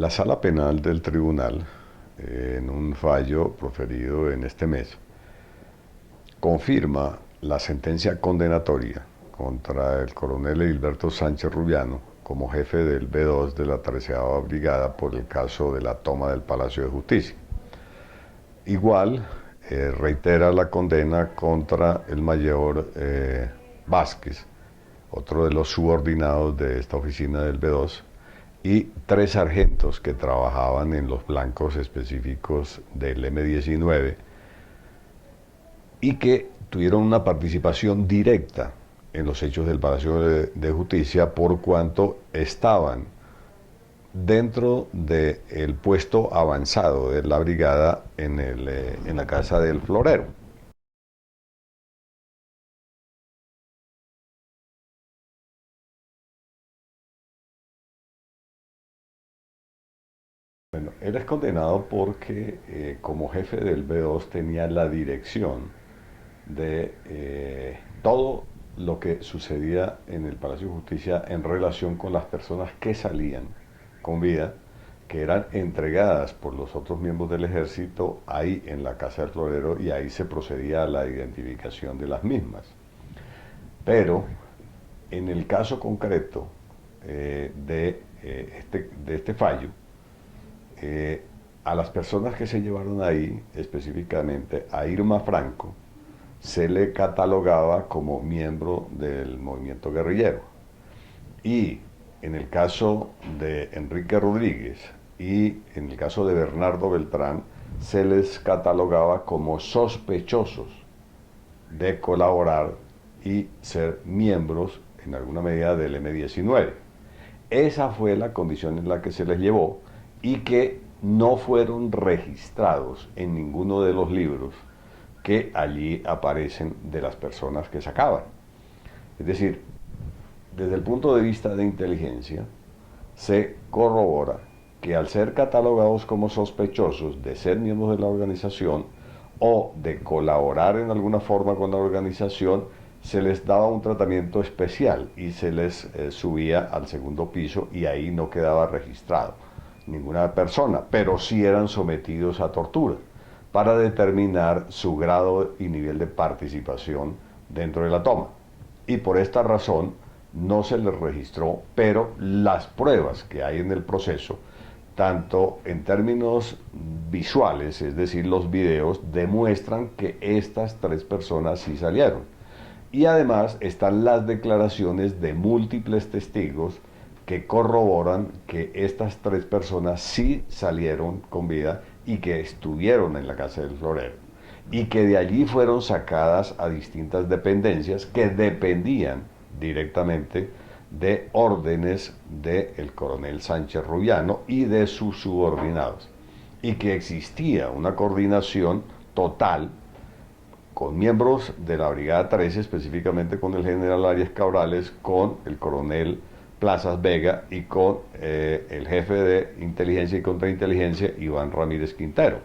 La Sala Penal del Tribunal, en un fallo proferido en este mes, confirma la sentencia condenatoria contra el coronel Edilberto Sánchez Rubiano como jefe del B2 de la 13ª Brigada por el caso de la toma del Palacio de Justicia. Igual, reitera la condena contra el mayor Vázquez, otro de los subordinados de esta oficina del B2, y 3 sargentos que trabajaban en los blancos específicos del M-19 y que tuvieron una participación directa en los hechos del Palacio de Justicia por cuanto estaban dentro del puesto avanzado de la brigada en la casa del florero. Bueno, él es condenado porque como jefe del B2 tenía la dirección de todo lo que sucedía en el Palacio de Justicia en relación con las personas que salían con vida, que eran entregadas por los otros miembros del ejército ahí en la Casa del Florero, y ahí se procedía a la identificación de las mismas. Pero en el caso concreto de este fallo, eh, a las personas que se llevaron ahí, específicamente a Irma Franco, se le catalogaba como miembro del movimiento guerrillero. Y en el caso de Enrique Rodríguez y en el caso de Bernardo Beltrán, se les catalogaba como sospechosos de colaborar y ser miembros en alguna medida del M-19. Esa fue la condición en la que se les llevó y que no fueron registrados en ninguno de los libros que allí aparecen de las personas que sacaban. Es decir, desde el punto de vista de inteligencia, se corrobora que al ser catalogados como sospechosos de ser miembros de la organización o de colaborar en alguna forma con la organización, se les daba un tratamiento especial y se les subía al segundo piso y ahí no quedaba registrado ninguna persona, pero sí eran sometidos a tortura para determinar su grado y nivel de participación dentro de la toma. Y por esta razón no se les registró, pero las pruebas que hay en el proceso, tanto en términos visuales, es decir, los videos, demuestran que estas 3 personas sí salieron. Y además están las declaraciones de múltiples testigos que corroboran que estas 3 personas sí salieron con vida y que estuvieron en la casa del florero y que de allí fueron sacadas a distintas dependencias que dependían directamente de órdenes del coronel Sánchez Rubiano y de sus subordinados, y que existía una coordinación total con miembros de la Brigada 13, específicamente con el general Arias Cabrales, con el coronel Plazas Vega y con el jefe de inteligencia y contrainteligencia, Iván Ramírez Quintero.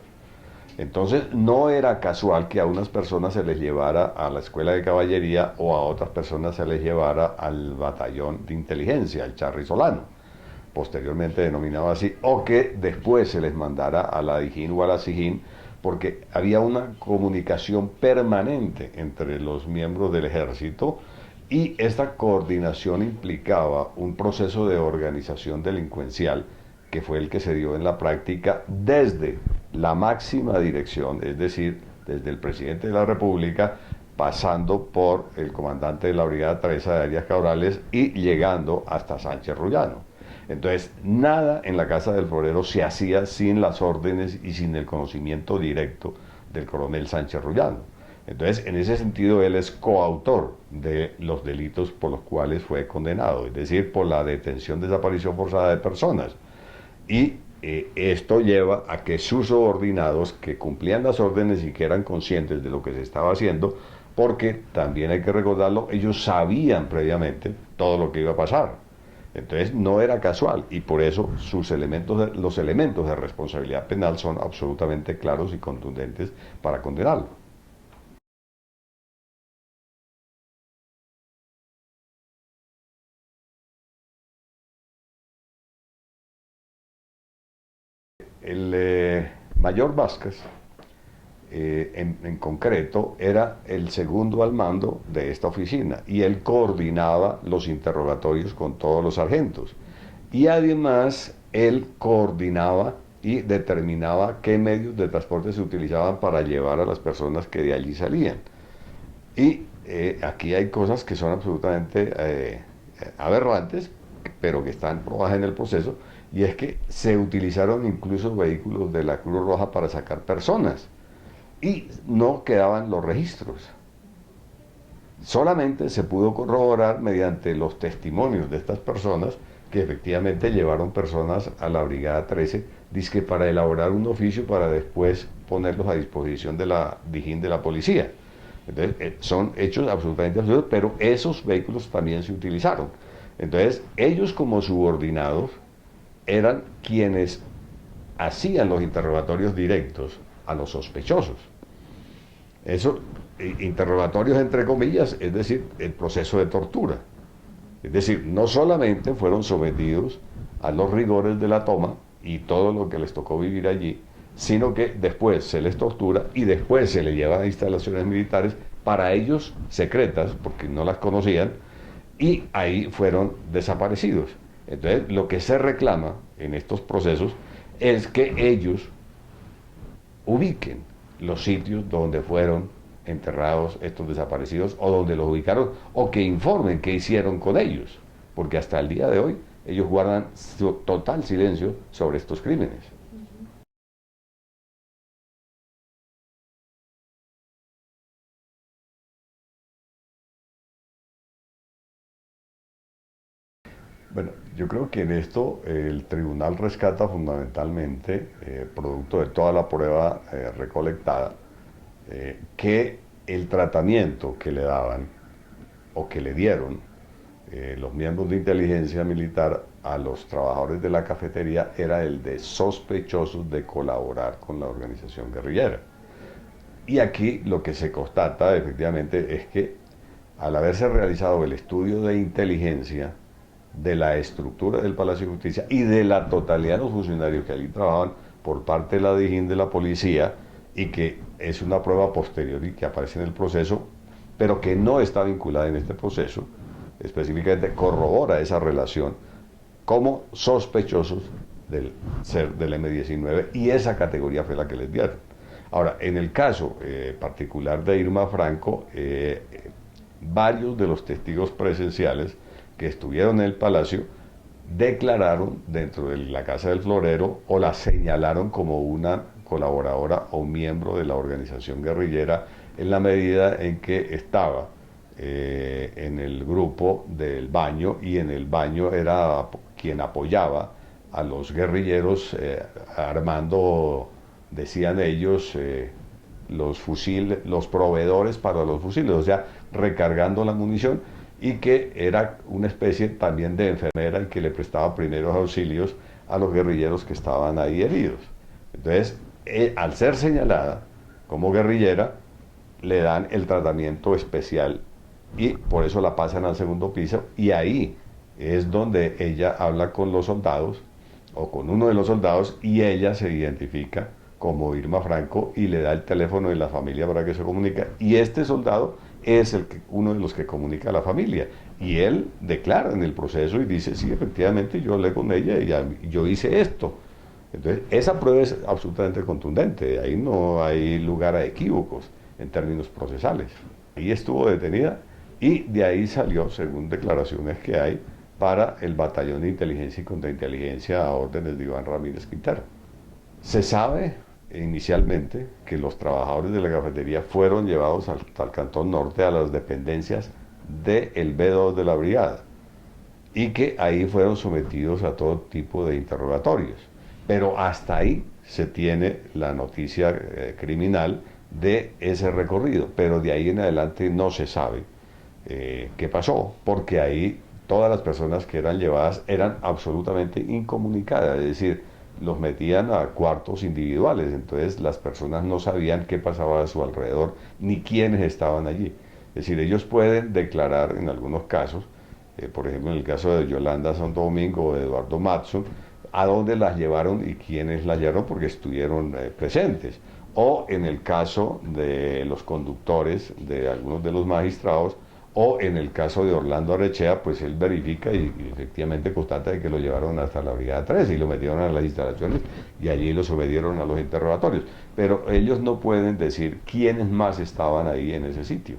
Entonces no era casual que a unas personas se les llevara a la escuela de caballería o a otras personas se les llevara al batallón de inteligencia, el Charri Solano, posteriormente denominado así, o que después se les mandara a la Dijín o a la Sijín, porque había una comunicación permanente entre los miembros del ejército y esta coordinación implicaba un proceso de organización delincuencial que fue el que se dio en la práctica desde la máxima dirección, es decir, desde el presidente de la República, pasando por el comandante de la Brigada Teresa de Arias Cabrales y llegando hasta Sánchez Rullano. Entonces, nada en la Casa del Florero se hacía sin las órdenes y sin el conocimiento directo del coronel Sánchez Rullano. Entonces, en ese sentido, él es coautor de los delitos por los cuales fue condenado, es decir, por la detención, desaparición forzada de personas. Y esto lleva a que sus subordinados, que cumplían las órdenes y que eran conscientes de lo que se estaba haciendo, porque también hay que recordarlo, ellos sabían previamente todo lo que iba a pasar. Entonces no era casual y por eso los elementos de responsabilidad penal son absolutamente claros y contundentes para condenarlo. el mayor Vázquez, en concreto, era el segundo al mando de esta oficina y él coordinaba los interrogatorios con todos los sargentos. Y además, él coordinaba y determinaba qué medios de transporte se utilizaban para llevar a las personas que de allí salían. Y aquí hay cosas que son absolutamente aberrantes, pero que están probadas en el proceso, y es que se utilizaron incluso vehículos de la Cruz Roja para sacar personas y no quedaban los registros. Solamente se pudo corroborar mediante los testimonios de estas personas que efectivamente llevaron personas a la Brigada 13, dizque para elaborar un oficio para después ponerlos a disposición de la Dijín de la policía. Entonces, son hechos absolutamente absurdos, pero esos vehículos también se utilizaron. Entonces, ellos como subordinados eran quienes hacían los interrogatorios directos a los sospechosos. Eso, interrogatorios entre comillas, es decir, el proceso de tortura. Es decir, no solamente fueron sometidos a los rigores de la toma y todo lo que les tocó vivir allí, sino que después se les tortura y después se les lleva a instalaciones militares, para ellos secretas, porque no las conocían, y ahí fueron desaparecidos. Entonces, lo que se reclama en estos procesos es que ellos ubiquen los sitios donde fueron enterrados estos desaparecidos o donde los ubicaron o que informen qué hicieron con ellos, porque hasta el día de hoy ellos guardan total silencio sobre estos crímenes. Bueno, yo creo que en esto el tribunal rescata fundamentalmente, producto de toda la prueba recolectada, que el tratamiento que le daban o que le dieron los miembros de inteligencia militar a los trabajadores de la cafetería era el de sospechosos de colaborar con la organización guerrillera. Y aquí lo que se constata efectivamente es que al haberse realizado el estudio de inteligencia de la estructura del Palacio de Justicia y de la totalidad de los funcionarios que allí trabajaban por parte de la Dijín de la policía, y que es una prueba posterior y que aparece en el proceso, pero que no está vinculada en este proceso, específicamente corrobora esa relación como sospechosos del ser del M-19, y esa categoría fue la que les dieron. Ahora, en el caso particular de Irma Franco, varios de los testigos presenciales que estuvieron en el palacio declararon dentro de la Casa del Florero o la señalaron como una colaboradora o miembro de la organización guerrillera en la medida en que estaba en el grupo del baño, y en el baño era quien apoyaba a los guerrilleros armando, decían ellos, los fusiles, los proveedores para los fusiles, o sea, recargando la munición, y que era una especie también de enfermera y que le prestaba primeros auxilios a los guerrilleros que estaban ahí heridos. Entonces, al ser señalada como guerrillera, le dan el tratamiento especial y por eso la pasan al segundo piso, y ahí es donde ella habla con los soldados o con uno de los soldados, y ella se identifica como Irma Franco y le da el teléfono de la familia para que se comunique, y este soldado es uno de los que comunica a la familia, y él declara en el proceso y dice, sí, efectivamente yo hablé con ella y yo hice esto. Entonces, esa prueba es absolutamente contundente, ahí no hay lugar a equívocos en términos procesales. Ahí estuvo detenida y de ahí salió, según declaraciones que hay, para el Batallón de Inteligencia y Contrainteligencia a órdenes de Iván Ramírez Quintero. Se sabe inicialmente que los trabajadores de la cafetería fueron llevados al Cantón Norte, a las dependencias del B2 de la brigada, y que ahí fueron sometidos a todo tipo de interrogatorios. Pero hasta ahí se tiene la noticia criminal de ese recorrido, pero de ahí en adelante no se sabe qué pasó, porque ahí todas las personas que eran llevadas eran absolutamente incomunicadas, es decir, los metían a cuartos individuales, entonces las personas no sabían qué pasaba a su alrededor, ni quiénes estaban allí. Es decir, ellos pueden declarar en algunos casos, por ejemplo en el caso de Yolanda Santo Domingo o de Eduardo Matson, a dónde las llevaron y quiénes las llevaron porque estuvieron presentes. O en el caso de los conductores de algunos de los magistrados, o en el caso de Orlando Arrechea, pues él verifica y efectivamente constata de que lo llevaron hasta la Brigada 3 y lo metieron a las instalaciones y allí lo sometieron a los interrogatorios. Pero ellos no pueden decir quiénes más estaban ahí en ese sitio.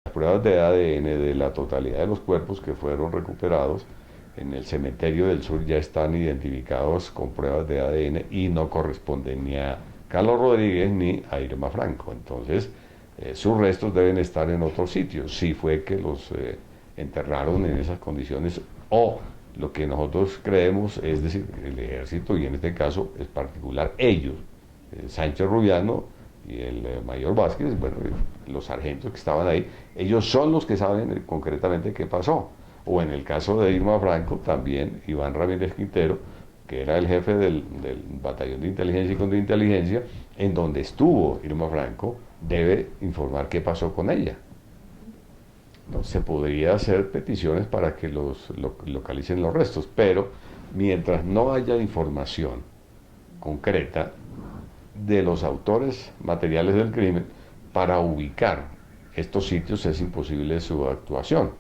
Las pruebas de ADN de la totalidad de los cuerpos que fueron recuperados en el cementerio del sur ya están identificados con pruebas de ADN y no corresponden ni a Carlos Rodríguez ni a Irma Franco. Entonces, sus restos deben estar en otro sitio. Si fue que los enterraron en esas condiciones o lo que nosotros creemos, es decir, el ejército y en este caso es particular ellos, Sánchez Rubiano y el mayor Vázquez, bueno, los sargentos que estaban ahí, ellos son los que saben concretamente qué pasó. O en el caso de Irma Franco, también Iván Ramírez Quintero, que era el jefe del batallón de inteligencia y contrainteligencia, en donde estuvo Irma Franco, debe informar qué pasó con ella. ¿No? Se podría hacer peticiones para que localicen los restos, pero mientras no haya información concreta de los autores materiales del crimen para ubicar estos sitios es imposible su actuación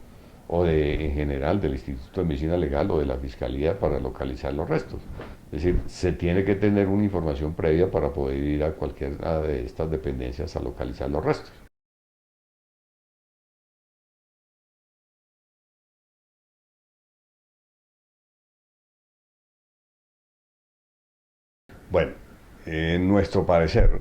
o en general del Instituto de Medicina Legal o de la Fiscalía para localizar los restos. Es decir, se tiene que tener una información previa para poder ir a cualquiera de estas dependencias a localizar los restos. Bueno, en nuestro parecer,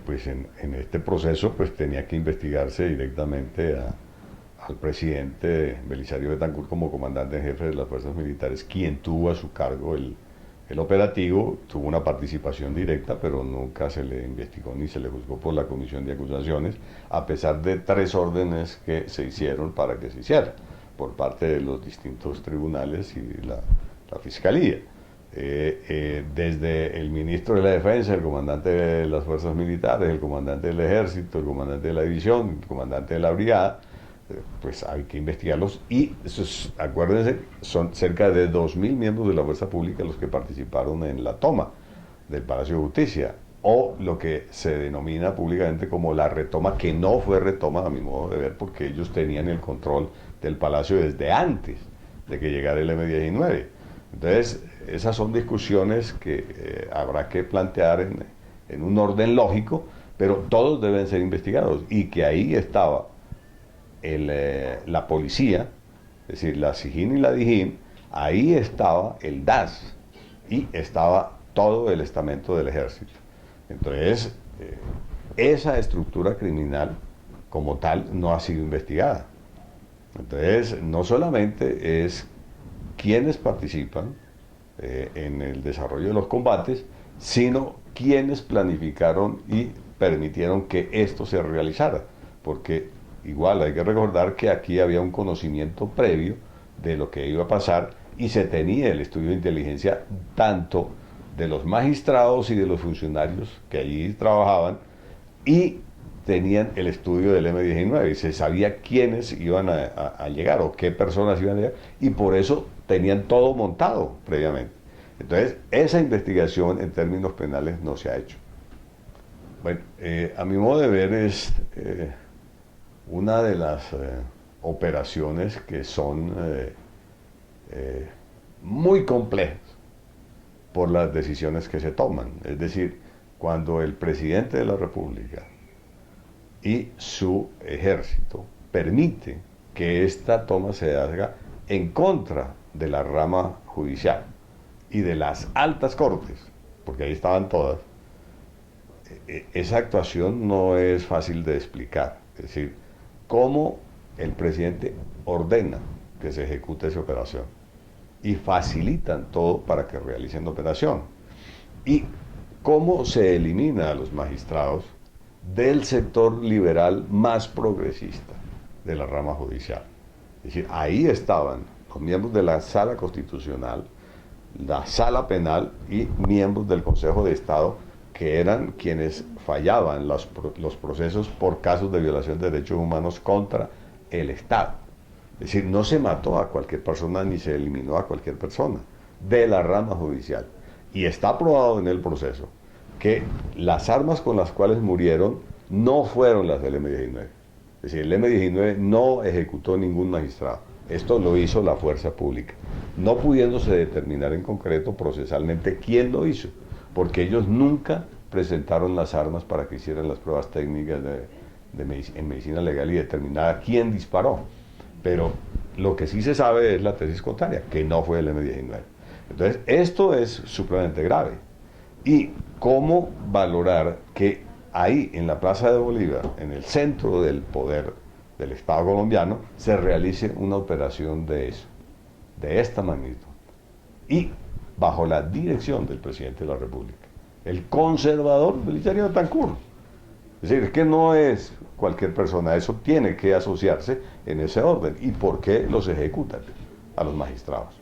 pues en este proceso pues tenía que investigarse directamente al presidente Belisario Betancur como comandante en jefe de las fuerzas militares, quien tuvo a su cargo el operativo, tuvo una participación directa, pero nunca se le investigó ni se le juzgó por la comisión de acusaciones, a pesar de 3 órdenes que se hicieron para que se hiciera por parte de los distintos tribunales y la fiscalía. Desde el ministro de la Defensa, el comandante de las fuerzas militares, el comandante del ejército, el comandante de la división, el comandante de la brigada, pues hay que investigarlos y acuérdense, son cerca de 2.000 miembros de la fuerza pública los que participaron en la toma del Palacio de Justicia o lo que se denomina públicamente como la retoma, que no fue retoma a mi modo de ver porque ellos tenían el control del palacio desde antes de que llegara el M19. Entonces, esas son discusiones que habrá que plantear en un orden lógico, pero todos deben ser investigados y que ahí estaba la policía, es decir, la SIJIN y la DIJÍN, ahí estaba el DAS y estaba todo el estamento del ejército. Entonces, esa estructura criminal como tal no ha sido investigada. Entonces, no solamente es quienes participan en el desarrollo de los combates, sino quienes planificaron y permitieron que esto se realizara. Porque igual hay que recordar que aquí había un conocimiento previo de lo que iba a pasar y se tenía el estudio de inteligencia tanto de los magistrados y de los funcionarios que allí trabajaban y tenían el estudio del M19 y se sabía quiénes iban a llegar o qué personas iban a llegar y por eso tenían todo montado previamente. Entonces, esa investigación en términos penales no se ha hecho. Bueno, a mi modo de ver es una de las operaciones que son muy complejas por las decisiones que se toman. Es decir, cuando el presidente de la República y su ejército permite que esta toma se haga en contra de la rama judicial y de las altas cortes, porque ahí estaban todas, esa actuación no es fácil de explicar. Es decir, cómo el presidente ordena que se ejecute esa operación y facilitan todo para que realicen la operación. Y cómo se elimina a los magistrados del sector liberal más progresista de la rama judicial. Es decir, ahí estaban los miembros de la Sala Constitucional, la Sala Penal y miembros del Consejo de Estado que eran quienes fallaban los procesos por casos de violación de derechos humanos contra el Estado. Es decir, no se mató a cualquier persona ni se eliminó a cualquier persona de la rama judicial. Y está probado en el proceso que las armas con las cuales murieron no fueron las del M-19. Es decir, el M-19 no ejecutó ningún magistrado. Esto lo hizo la fuerza pública, no pudiéndose determinar en concreto procesalmente quién lo hizo, porque ellos nunca presentaron las armas para que hicieran las pruebas técnicas en medicina legal y determinar quién disparó. Pero lo que sí se sabe es la tesis contraria, que no fue el M-19. Entonces, esto es supremamente grave. ¿Y cómo valorar que ahí, en la Plaza de Bolívar, en el centro del poder del Estado colombiano, se realice una operación de eso, de esta magnitud? Y bajo la dirección del presidente de la República, el conservador Belisario Betancur. Es decir, que no es cualquier persona, eso tiene que asociarse en ese orden. ¿Y por qué los ejecutan a los magistrados?